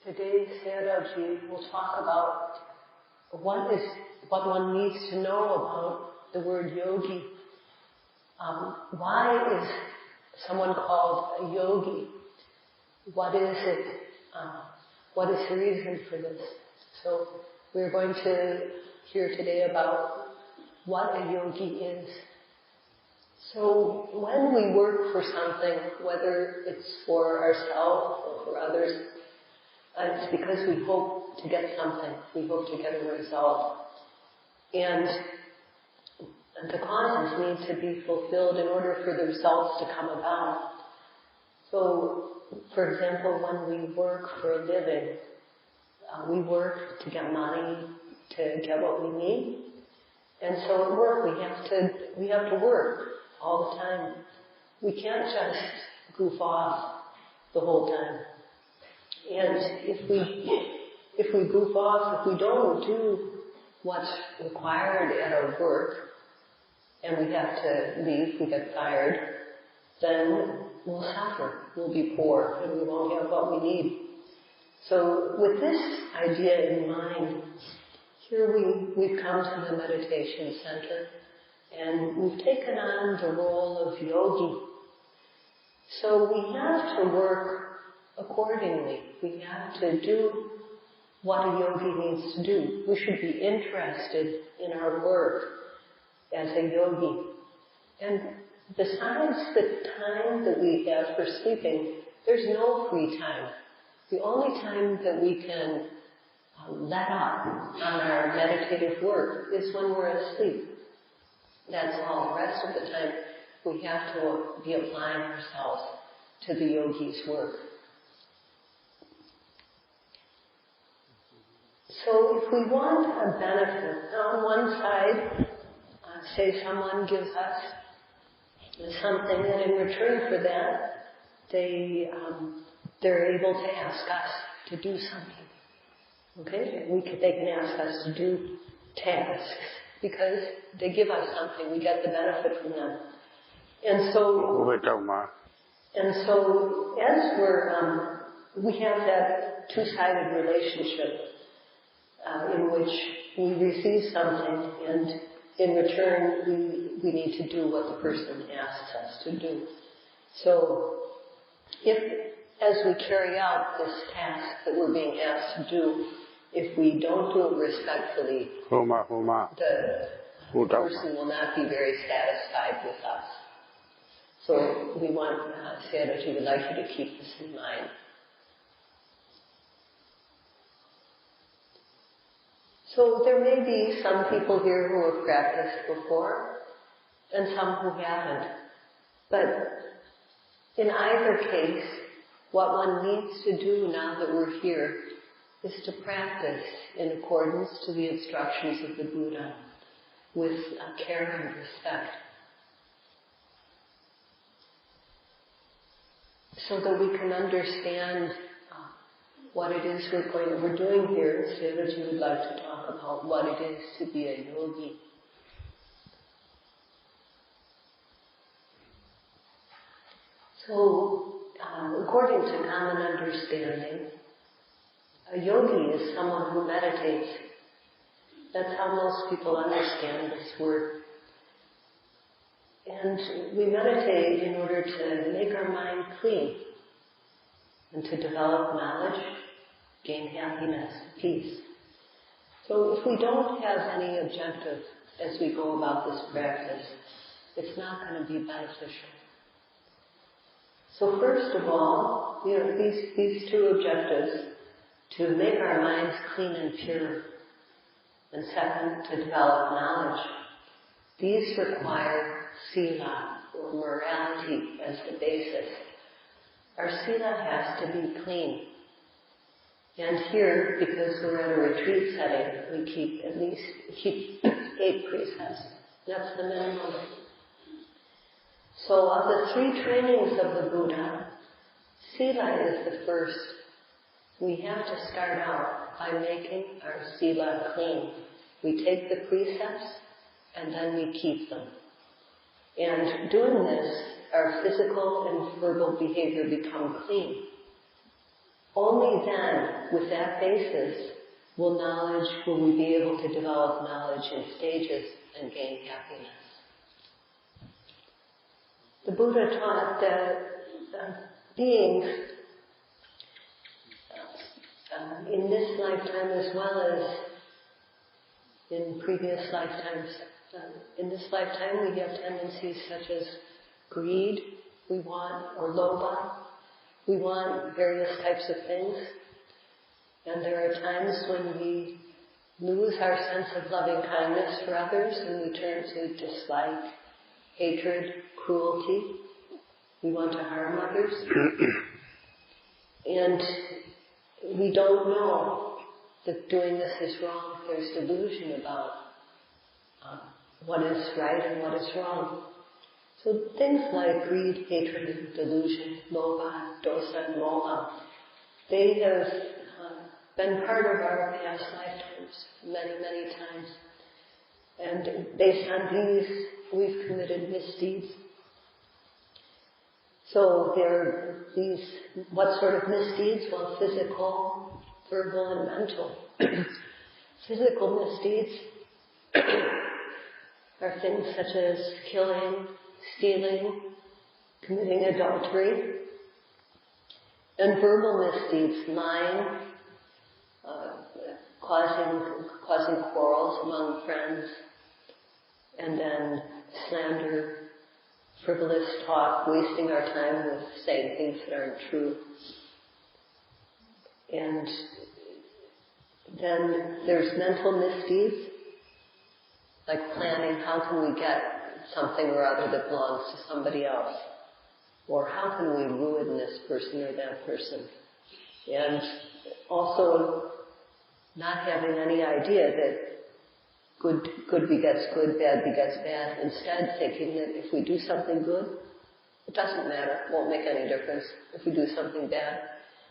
Today, Sayadaw will talk about what one needs to know about the word yogi. Why is someone called a yogi? What is it? What is the reason for this? So we're going to hear today about what a yogi is. So when we work for something, whether it's for ourselves or for others, it's because we hope to get something. We hope to get a result. And the causes need to be fulfilled in order for the results to come about. So, for example, when we work for a living, we work to get money, to get what we need. And so at work we have to work all the time. We can't just goof off the whole time. And if we goof off, if we don't do what's required at our work, and we have to leave, we get fired, then we'll suffer, we'll be poor, and we won't have what we need. So with this idea in mind, here we've come to the meditation center, and we've taken on the role of yogi. So we have to work accordingly. We have to do what a yogi needs to do. We should be interested in our work as a yogi. And besides the time that we have for sleeping, there's no free time. The only time that we can let up on our meditative work is when we're asleep. That's all. The rest of the time we have to be applying ourselves to the yogi's work. So if we want a benefit, on one side, say someone gives us something, and in return for that, they're able to ask us to do something. Okay? They can ask us to do tasks because they give us something. We get the benefit from them. And so as we have that two-sided relationship in which we receive something, and in return we need to do what the person asks us to do. So if, as we carry out this task that we're being asked to do, if we don't do it respectfully, the person will not be very satisfied with us. So we want, Sayadaw would like you to keep this in mind. So there may be some people here who have practiced before, and some who haven't. But in either case, what one needs to do now that we're here is to practice in accordance to the instructions of the Buddha with care and respect, so that we can understand what it is we're doing here. Sayadaw would like to talk about what it is to be a yogi. So, according to common understanding, a yogi is someone who meditates. That's how most people understand this word. And we meditate in order to make our mind clean and to develop knowledge, gain happiness, peace. So if we don't have any objective as we go about this practice, it's not going to be beneficial. So first of all, these two objectives, to make our minds clean and pure, and second, to develop knowledge, these require sila, or morality, as the basis. Our sila has to be clean. And here, because we're at a retreat setting, we keep 8 precepts. That's the minimum. So of the 3 trainings of the Buddha, sila is the first. We have to start out by making our sila clean. We take the precepts and then we keep them. And doing this, our physical and verbal behavior become clean. only then, with that basis, will we be able to develop knowledge in stages and gain happiness. The Buddha taught that beings in this lifetime as well as in previous lifetimes, in this lifetime we have tendencies such as greed, or lobha, we want various types of things. And there are times when we lose our sense of loving kindness for others and we turn to dislike, hatred, cruelty. We want to harm others. And we don't know that doing this is wrong. There's delusion about what is right and what is wrong. So things like greed, hatred, and delusion, lobha, dosa, and moha, they have been part of our past lifetimes many, many times. And based on these, we've committed misdeeds. So there are these, what sort of misdeeds? Well, physical, verbal, and mental. Physical misdeeds are things such as killing, stealing, committing adultery, and verbal misdeeds, lying, causing quarrels among friends, and then slander, frivolous talk, wasting our time with saying things that aren't true. And then there's mental misdeeds, like planning how can we get something or other that belongs to somebody else, or how can we ruin this person or that person, and also not having any idea that good begets good, bad begets bad, instead thinking that if we do something good, it doesn't matter, it won't make any difference. If we do something bad,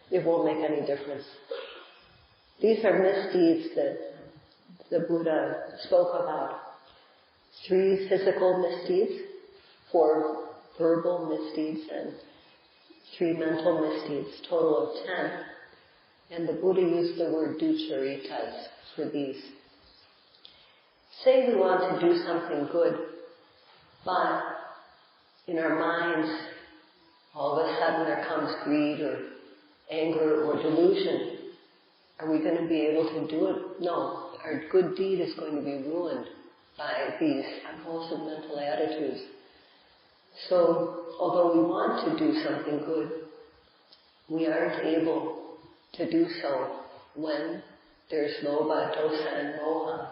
it won't make any difference. These are misdeeds that the Buddha spoke about. 3 physical misdeeds, 4 verbal misdeeds, and 3 mental misdeeds, total of 10. And the Buddha used the word duccaritas for these. Say we want to do something good, but in our minds, all of a sudden there comes greed or anger or delusion. Are we going to be able to do it? No. Our good deed is going to be ruined by these unwholesome mental attitudes. So, although we want to do something good, we aren't able to do so when there's lobha, dosa, and moha.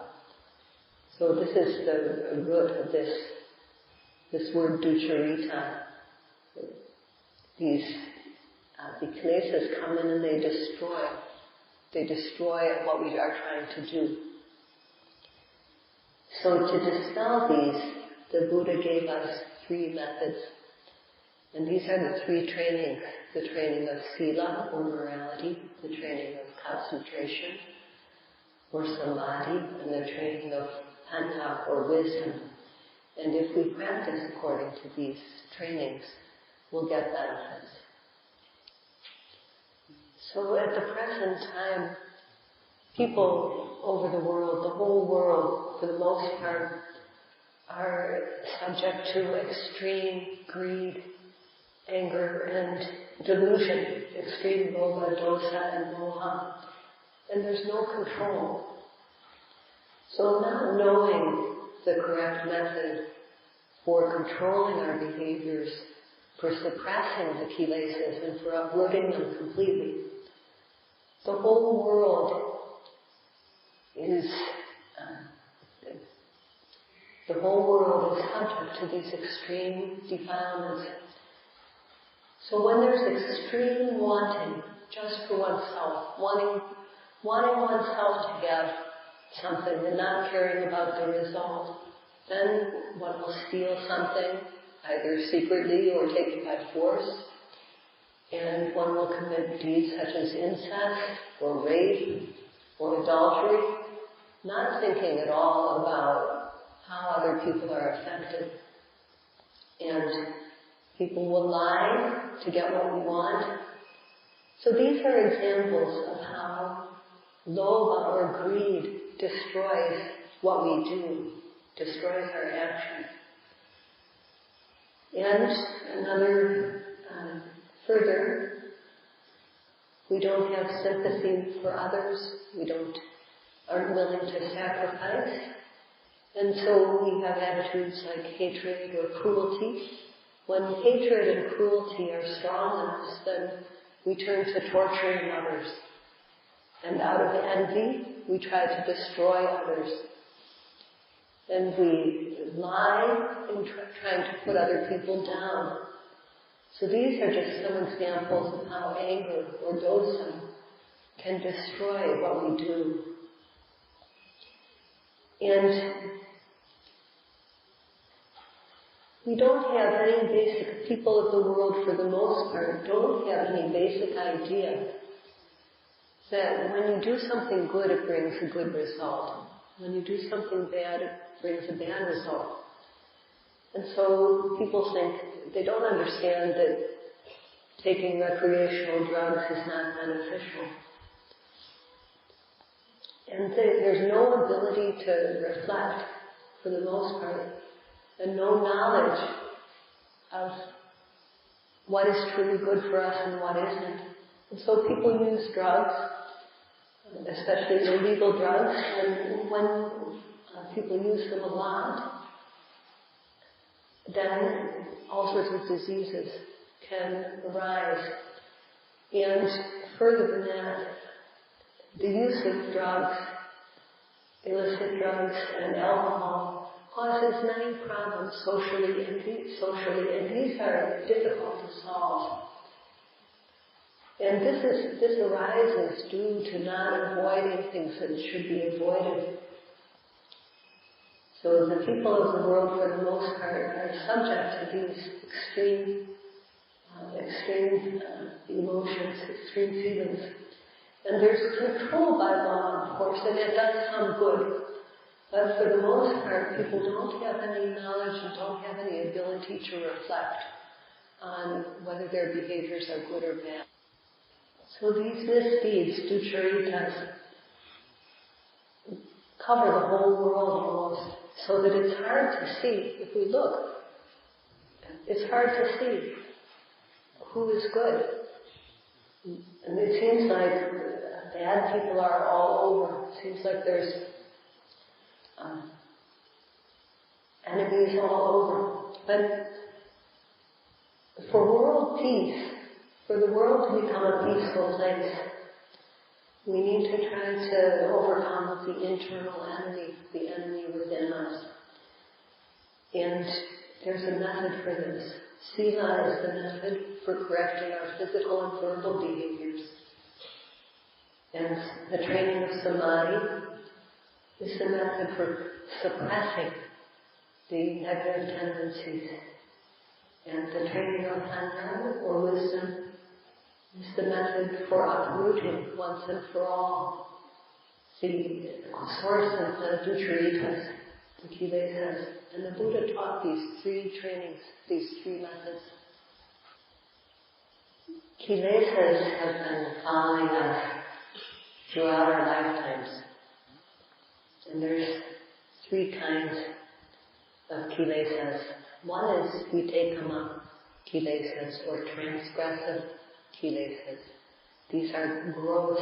So this is the root of this word duccarita. These kleshas come in and they destroy what we are trying to do. So to dispel these, the Buddha gave us 3 methods. And these are the 3 trainings. The training of sila, or morality, the training of concentration, or samadhi, and the training of paṇḍitā, or wisdom. And if we practice according to these trainings, we'll get benefits. So at the present time, people over the world, the whole world, for the most part, are subject to extreme greed, anger, and delusion, extreme lobha, dosa, and moha. And there's no control. So not knowing the correct method for controlling our behaviors, for suppressing the kilesas, and for uprooting them completely, the whole world is subject to these extreme defilements. So when there's extreme wanting, just for oneself, wanting oneself to have something and not caring about the result, then one will steal something, either secretly or take it by force, and one will commit deeds such as incest, or rape, or adultery, not thinking at all about how other people are affected. And people will lie to get what we want. So these are examples of how lobha or greed destroys what we do, destroys our action. And another, further, we don't have sympathy for others, aren't willing to sacrifice, and so we have attitudes like hatred or cruelty. When hatred and cruelty are strong in us, then we turn to torturing others. And out of envy, we try to destroy others. And we lie in trying to put other people down. So these are just some examples of how anger or dosa can destroy what we do. And we don't have any basic, people of the world for the most part don't have any basic idea that when you do something good, it brings a good result. When you do something bad, it brings a bad result. And so people think, they don't understand that taking recreational drugs is not beneficial. And there's no ability to reflect, for the most part, and no knowledge of what is truly good for us and what isn't. And so people use drugs, especially illegal drugs, and when people use them a lot, then all sorts of diseases can arise. And further than that, the use of drugs, illicit drugs and alcohol, causes many problems socially, and these are difficult to solve. And this arises due to not avoiding things that should be avoided. So the people of the world, for the most part, are subject to these extreme emotions, extreme feelings. And there's control by law, of course, and it does some good. But for the most part, people don't have any knowledge and don't have any ability to reflect on whether their behaviors are good or bad. So these misdeeds, ducharitas, cover the whole world almost, so that it's hard to see. If we look, it's hard to see who is good. And it seems like bad people are all over. It seems like there's enemies all over. But for world peace, for the world to become a peaceful place, we need to try to overcome the internal enemy, the enemy within us. And there's a method for this. Sila is the method for correcting our physical and verbal behaviors. And the training of samadhi is the method for suppressing the negative tendencies. And the training of Paṇḍitā, or wisdom, is the method for uprooting once and for all the source of the ducharitas, the kilesas. And the Buddha taught these three trainings, these three methods. Kilesas have been following us throughout our lifetimes. And there's three kinds of kilesas. One is vitikkama kilesas, or transgressive kilesas. These are gross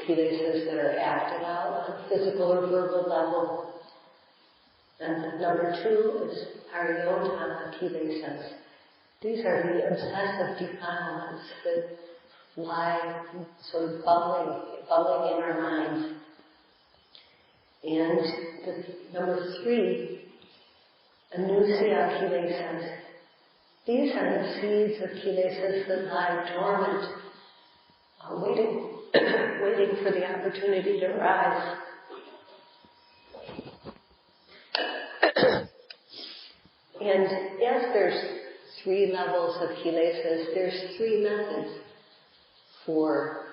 kilesas that are acted out on a physical or verbal level. And number two is pariyotana kilesas. These are the obsessive defilements that lie sort of bubbling in our minds. And number three, anusaya kilesas. These are the seeds of kilesas that lie dormant, waiting for the opportunity to rise. And as there's three levels of kilesas, there's three methods for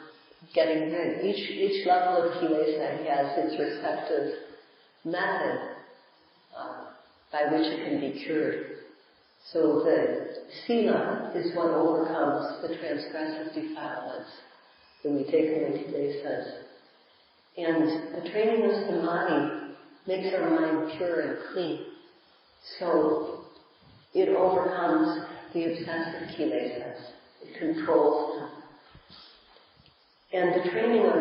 getting rid. Each level of kilesa has its respective method by which it can be cured. So the sila is what overcomes the transgressive defilements when we take away kilesas. And the training of samadhi makes our mind pure and clean. So it overcomes the obsessive kilesas. It controls them. And the training of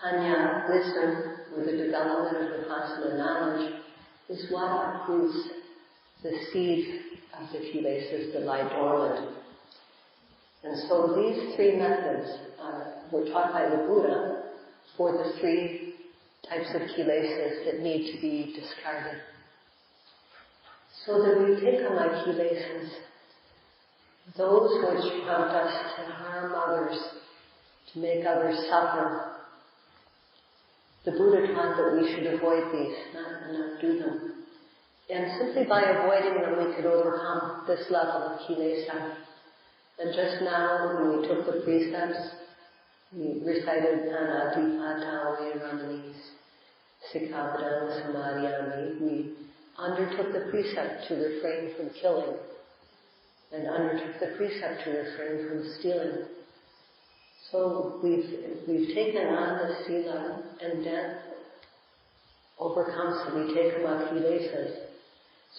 panya, wisdom, or the development of Vipassana knowledge, is what uproots the seed of the kilesas that lie dormant. And so these three methods were taught by the Buddha for the three types of kilesas that need to be discarded. So that we take on our kilesas, those which prompt us to harm others, to make others suffer. The Buddha taught that we should avoid these, not do them. And simply by avoiding them, we could overcome this level of kilesa. And just now, when we took the precepts, we recited Paṇḍitā Sayadaw, Sikkhapadam Samadhiyami. We undertook the precept to refrain from killing, and undertook the precept to refrain from stealing. So we've taken on the sila, and then overcomes and we take them on kilesas.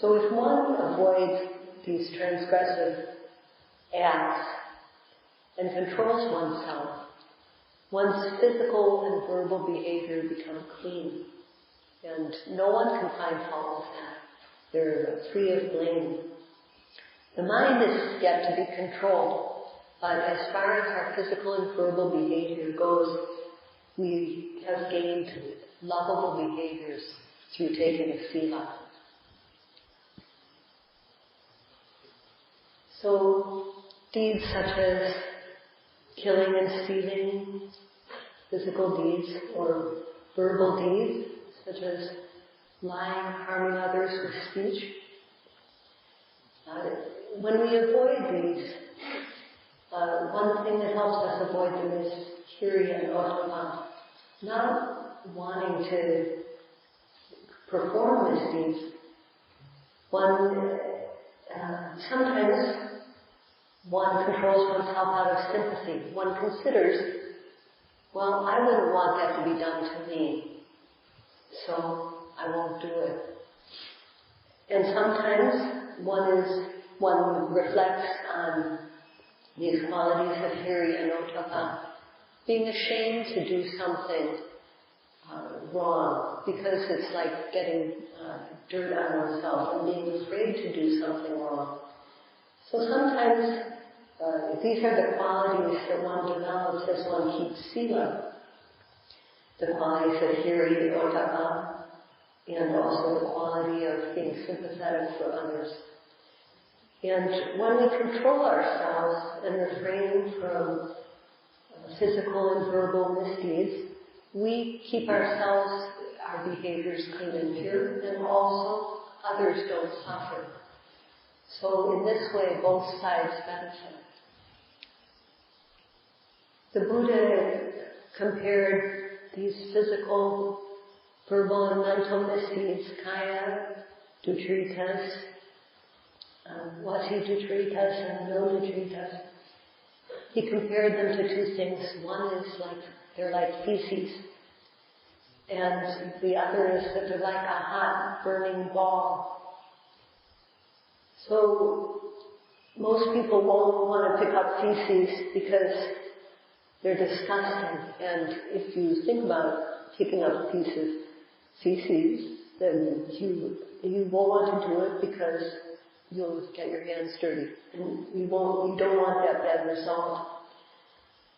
So if one avoids these transgressive acts and controls oneself, one's physical and verbal behavior become clean. And no one can find fault with that. They're free of blame. The mind is yet to be controlled. But as far as our physical and verbal behavior goes, we have gained lovable behaviors through taking a sila. So deeds such as killing and stealing, physical deeds, or verbal deeds such as lying, harming others with speech, when we avoid these, one thing that helps us avoid them is Kiriya and Ottama, not wanting to perform misdeeds. Sometimes one controls oneself out of sympathy. One considers, well, I wouldn't want that to be done to me, so I won't do it. And sometimes one reflects on these qualities of Kiriya and Ottama, being ashamed to do something wrong, because it's like getting dirt on oneself and being afraid to do something wrong. So sometimes these are the qualities that one develops as one keeps sila, the qualities of Kiriya and Ottama, and also the quality of being sympathetic for others. And when we control ourselves and refrain from physical and verbal misdeeds, we keep our behaviors clean and pure, and also others don't suffer. So in this way, both sides benefit. The Buddha compared these physical, verbal, and mental misdeeds, kaya, dutritas, vati dutritas, and no dutritas. He compared them to two things. One is they're like feces, and the other is that they're like a hot, burning ball. So most people won't want to pick up feces because they're disgusting. And if you think about picking up feces, then you won't want to do it because you'll get your hands dirty, and you don't want that bad result.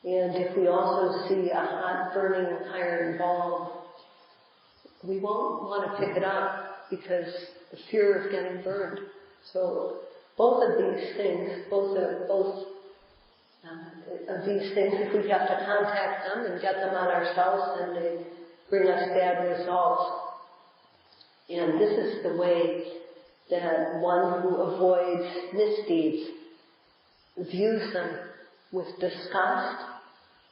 And if we also see a hot, burning iron ball, we won't want to pick it up because the fear of getting burned. So both of these things, if we have to contact them and get them on ourselves, then they bring us bad results. And this is the way that one who avoids misdeeds views them with disgust,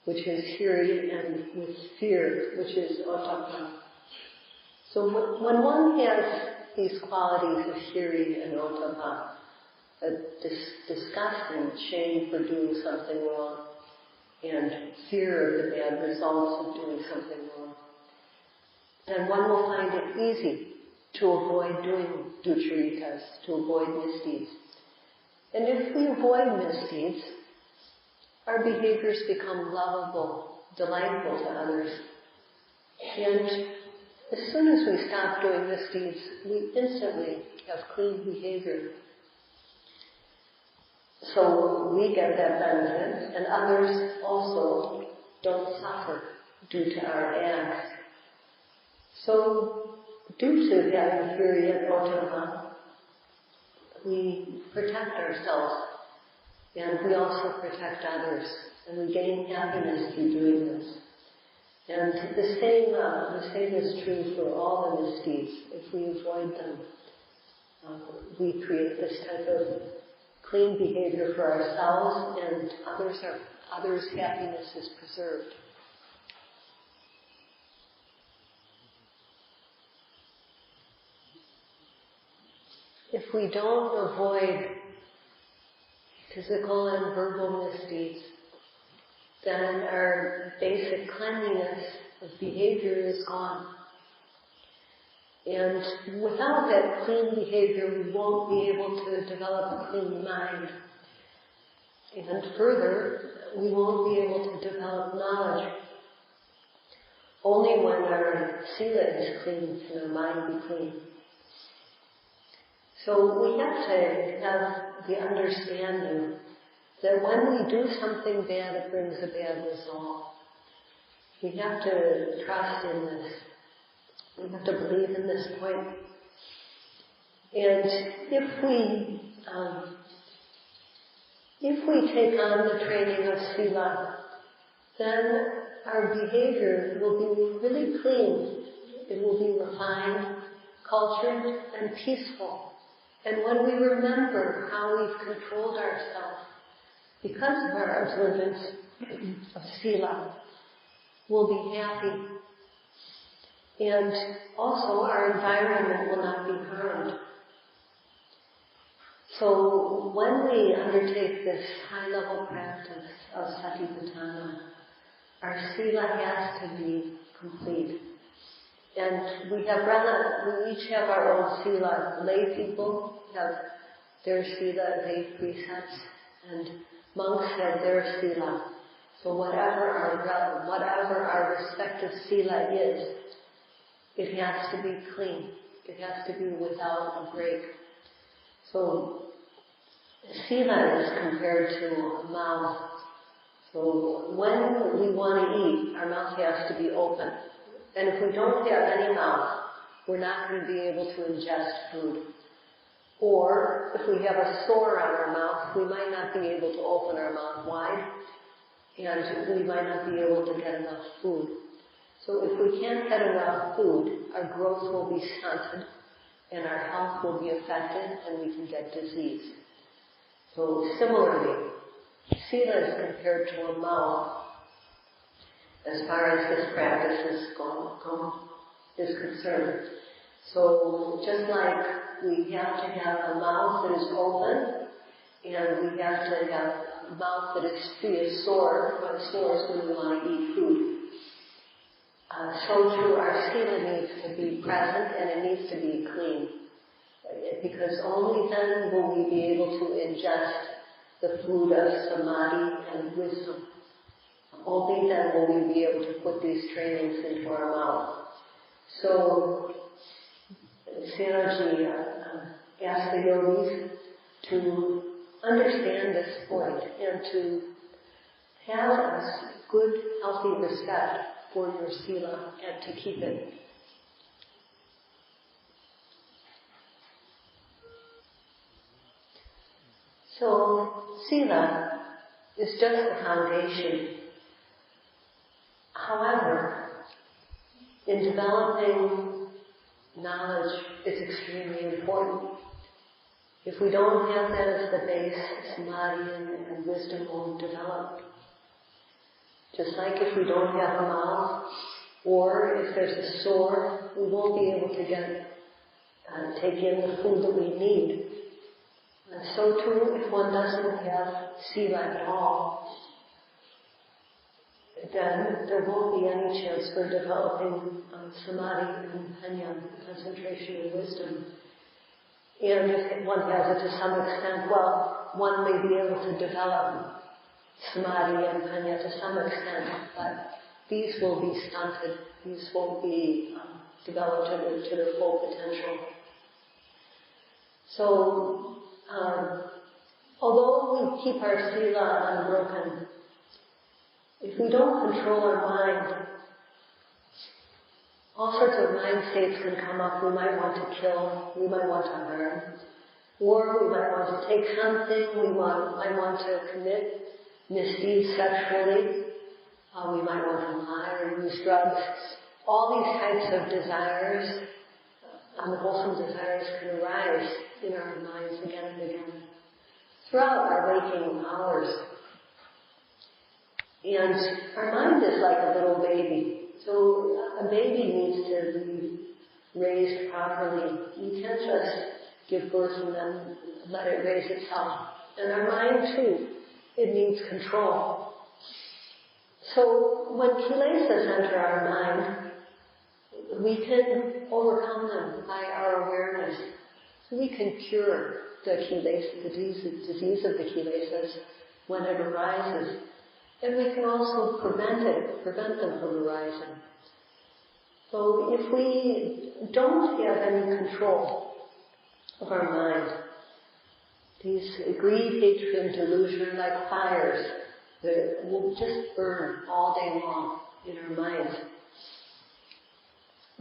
which is Kiriya, and with fear, which is Ottama. So when one has these qualities of Kiriya and Ottama, disgust and shame for doing something wrong, and fear of the bad results of doing something wrong. And one will find it easy to avoid doing ducharitas, to avoid misdeeds. And if we avoid misdeeds, our behaviors become lovable, delightful to others. And as soon as we stop doing misdeeds, we instantly have clean behavior. So we get that benefit, and others also don't suffer due to our acts. So, due to having Hiriya Dhamma, we protect ourselves, and we also protect others, and we gain happiness through doing this. And the same is true for all the misdeeds. If we avoid them, we create this type of clean behavior for ourselves, and others' happiness is preserved. If we don't avoid physical and verbal misdeeds, then our basic cleanliness of behavior is gone. And without that clean behavior, we won't be able to develop a clean mind. And further, we won't be able to develop knowledge. Only when our sila is clean can our mind be clean. So we have to have the understanding that when we do something bad, it brings a bad result. We have to trust in this. We have to believe in this point. And if we take on the training of sila, then our behavior will be really clean. It will be refined, cultured, and peaceful. And when we remember how we've controlled ourselves because of our observance of sila, we'll be happy. And also our environment will not be harmed. So when we undertake this high-level practice of satipatthana, our sila has to be complete. And we each have our own sila. Lay people have their sila, lay precepts, and monks have their sila. So whatever our respective sila is, it has to be clean. It has to be without a break. So sila is compared to a mouth. So when we want to eat, our mouth has to be open. And if we don't have any mouth, we're not going to be able to ingest food. Or if we have a sore on our mouth, we might not be able to open our mouth wide, and we might not be able to get enough food. So if we can't get enough food, our growth will be stunted, and our health will be affected, and we can get disease. So similarly, sila is compared to a mouth as far as this practice is concerned. So just like we have to have a mouth that is open, and we have to have a mouth that is free of sores when we want to eat food. So too, our sila needs to be present, and it needs to be clean. Because only then will we be able to ingest the food of samadhi and wisdom. Only then will we be able to put these trainings into our mouth. So, Sayadaw asked the yogis to understand this point and to have a good, healthy respect for your sila and to keep it. So, sila is just the foundation. However, in developing knowledge, it's extremely important. If we don't have that as the base, samadhi and wisdom won't develop. Just like if we don't have a mouth, or if there's a sore, we won't be able to take in the food that we need. And so too, if one doesn't have sila at all, then there won't be any chance for developing samadhi and panya, concentration and wisdom. And if one has it to some extent, well, one may be able to develop samadhi and panya to some extent, but these will be stunted. These won't be developed to their full potential. So, although we keep our sila unbroken, if we don't control our mind, all sorts of mind states can come up. We might want to kill, we might want to harm, or we might want to take something, we might want to commit misdeeds sexually, we might want to lie or use drugs. All these types of desires, unwholesome desires, can arise in our minds again and again throughout our waking hours. And our mind is like a little baby. So a baby needs to be raised properly. You can't just give birth and then let it raise itself. And our mind too, it needs control. So when kilesas enter our mind, we can overcome them by our awareness. So we can cure the kilesas, the disease of the kilesas when it arises. And we can also prevent them from arising. So if we don't have any control of our mind, these greed, hatred, and delusion are like fires that will just burn all day long in our minds.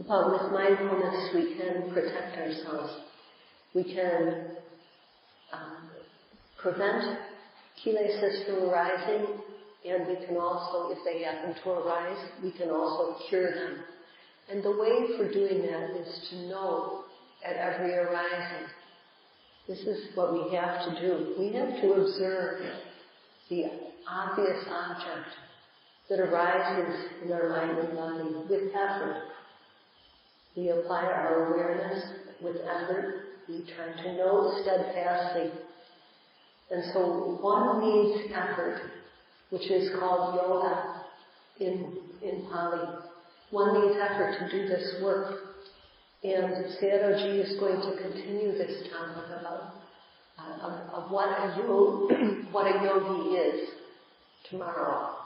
But with mindfulness, we can protect ourselves. We can prevent kilesas from arising, and we can also, if they happen to arise, we can also cure them. And the way for doing that is to know at every arising. This is what we have to do. We have to observe the obvious object that arises in our mind and body with effort. We apply our awareness with effort. We try to know steadfastly. And so one needs effort, which is called yoga in Pali. One needs effort to do this work. And Sayadaw is going to continue this topic of what a yogi is tomorrow.